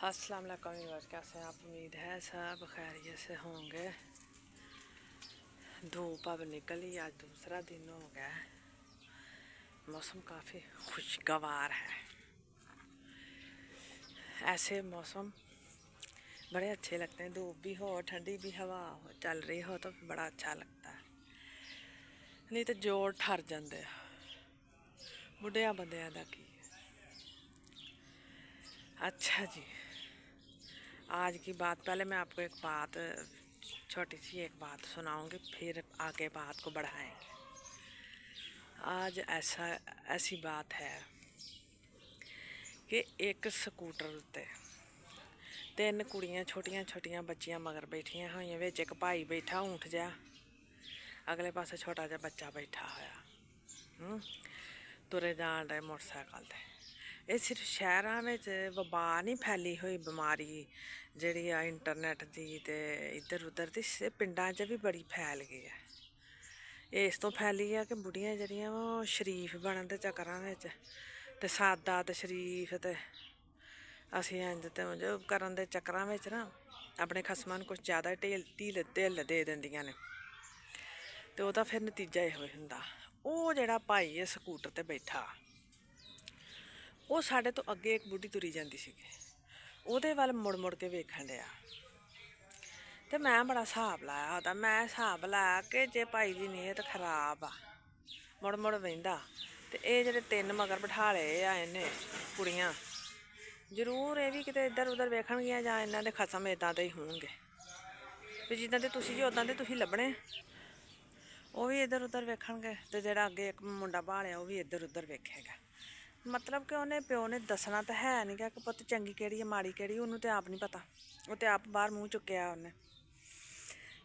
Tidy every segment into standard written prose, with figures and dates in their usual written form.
अस्सलाम वालेकुम व्यूअर्स, कैसे हैं आप? उम्मीद है सब खैरियत से होंगे। धूप अब निकली, आज दूसरा दिन हो गया है। मौसम काफ़ी खुशगवार है। ऐसे मौसम बड़े अच्छे लगते हैं। धूप भी हो, ठंडी भी हवा हो, चल रही हो तो बड़ा अच्छा लगता है। नहीं तो जोड़ ठर जाते बुढ़िया बंदियां दा की। अच्छा जी, आज की बात, पहले मैं आपको एक बात, छोटी सी एक बात सुनाऊंगी, फिर आगे बात को बढ़ाएंगे। आज ऐसी बात है कि एक स्कूटर उत्ते तीन कुड़ियाँ छोटियां छोटियां बच्चियां मगर बैठिया हुई, विच एक भाई बैठा ऊँठ जा, अगले पासे छोटा जा बच्चा बैठा होया, तुरे जान रहे मोटरसाइकिल ते। ये सिर्फ शहरों में वबा नहीं फैली हुई बीमारी जी इंटरनेट की ते इधर उधर की, पिंडा च भी बड़ी फैल गई है। ये इस तो फैली है कि बुढ़ियां जड़ियां वो शरीफ बनने के चक्करां विच ते सादा ते शरीफ ते असी इंज ते जो करन दे चक्करां विच ना अपने खसमां नूं कुछ ज़्यादा ढिल दे दिंदियां ने, ते ओहदा फिर नतीजा इहो हुंदा। वो जिहड़ा भाई है स्कूटर ते बैठा, वो साढ़े तो अगे एक बुढ़ी तुरी जाती सी, ਉਹਦੇ ਵੱਲ मुड़ मुड़ के वेखण दिया। तो मैं बड़ा हिसाब लाया होता, मैं हिसाब लाया कि जे भाई की नीयत खराब आ, मुड़ मुड़ वहिंदा, तो ये जेह्ड़े तीन मगर बिठा लए आ इन्हें कुड़ियां, जरूर ये भी किते इधर उधर वेखणगियां जां इन्हां दे खसम इदां दे ही होणगे भी जिद्दां दे तुसीं जी उदां दे तुसीं लब्भणे। वो भी इधर उधर वेखणगे ते जेह्ड़ा अगे एक मुंडा भालिया वो भी इधर उधर वेखेगा। मतलब कि उन्हें प्यो ने दसना तो है नहीं कि पुत्त चंगी केड़ी है माड़ी केड़ी, उन्होंने तो आप नहीं पता, वो तो आप बाहर मूँह चुक्या उन्हें।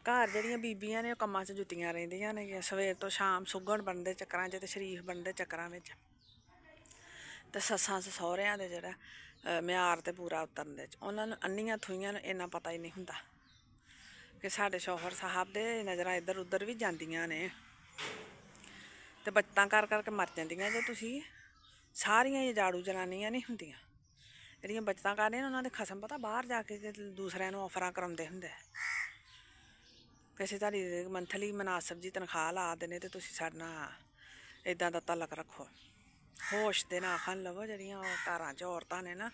घर जड़ियां बीबियां ने कम्मां च जुत्तियां रहिंदियां ने, सवेर तो शाम सुगड़ बनते चक्करां च ते शरीफ बनते चक्करां विच, ते सस्सां सौहरियां दे जेह्ड़ा म्यार ते पूरा उतरन च उन्होंने अन्नियां थुइयां इन्ना पता ही नहीं हुंदा कि साढ़े शौहर साहब दे नज़रां इधर उधर भी जांदियां ने, ते बचतां कर करके मर जांदियां जे तुसीं। सारियां जाड़ू जनानियां नहीं हुंदियां जेह्ड़ियां बचतां कर रही, उन्होंने खसम पता बाहर जाके दूसरिਆਂ ਨੂੰ ऑफर कराउंदे हुंदे किसी तुहाडी मंथली मुनासिब जी तनख्वाह ला देने ते तुसीं साडे नाल इदां दा तलक रखो। होश दे नाल आखन लवो जेह्ड़ियां घरां च औरतां ने ना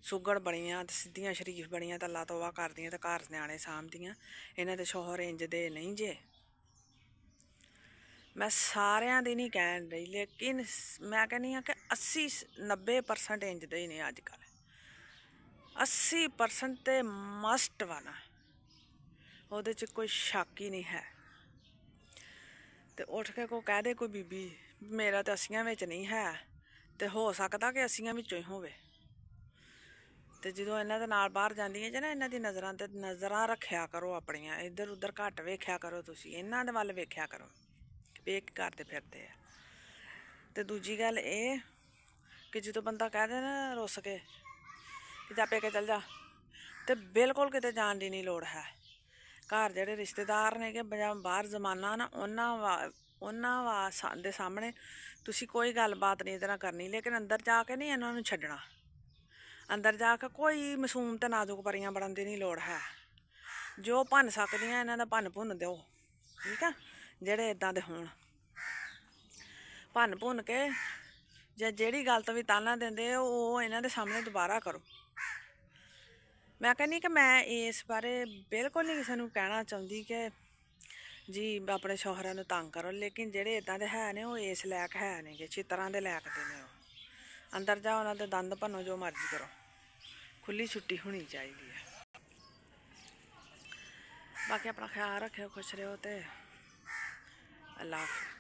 सुगड़ बनियां ते सिद्धियां शरीफ बनियां ते अल्लाह तौबा करदियां ते घर न्याणे सामदियां, इन्हां दे शौहर इंज दे नहीं जे। मैं सारियां दी नहीं कहन रही, लेकिन मैं कहनी हाँ कि 80-90% इंज दे ही ने अजकल। 80% तो मस्ट वाला, ਉਹਦੇ च कोई शक ही नहीं है। तो उठ के को कह दे कोई बीबी मेरा तो 80 विच नहीं है, तो हो सकता कि 80 विचों ही होवे। तो जो इन्हां दे नाल बाहर जांदियां जे ना, इन्हां दी नज़रां ते नज़रां रखिया करो अपनियां, इधर उधर घट वेख्या करो, तुसीं इन्हां दे वल वेख्या करो वेख करते फिरते है। तो दूजी गल ये कि जो बंदा कह दे ना रुस के कि जा पेके चल जा, तो बिल्कुल किते जान की नहीं लोड़ है। घर जेह्ड़े रिश्तेदार ने कि बाहर जमाना ना, उन्हां दे सामने तुसीं कोई गलबात नहीं इहदे नाल करनी, लेकिन अंदर जाके नहीं इन्हां नूं छड्डना। अंदर जाके कोई मासूम ते नाजुक परियां बनन दी नहीं लोड़ है। जो भन्न सकदियां इन्हां दा भन्न भुन्न दो, ठीक है, जेह्ड़े इदां दे होण भन्न भुन्न के, जे जेह्ड़ी गल तो भी ताना देंदे ओह् इन्हां दे सामने दोबारा करो। मैं कहनी कि मैं इस बारे बिल्कुल नहीं किसी नूं कहना चाहुंदी कि जी अपने शौहरां नूं तंग करो, लेकिन जेह्ड़े इदां दे है ने ओह् इस लैक है नहीं कि चित्तरां दे लैक दे ने। अंदर जाओ उन्हां दे दंद भन्नो, जो मर्जी करो, खुली छुट्टी होनी चाहिदी है। बाकी अपना ख्याल रखेओ, खुश रहो ते अल्लाह हाफिज़।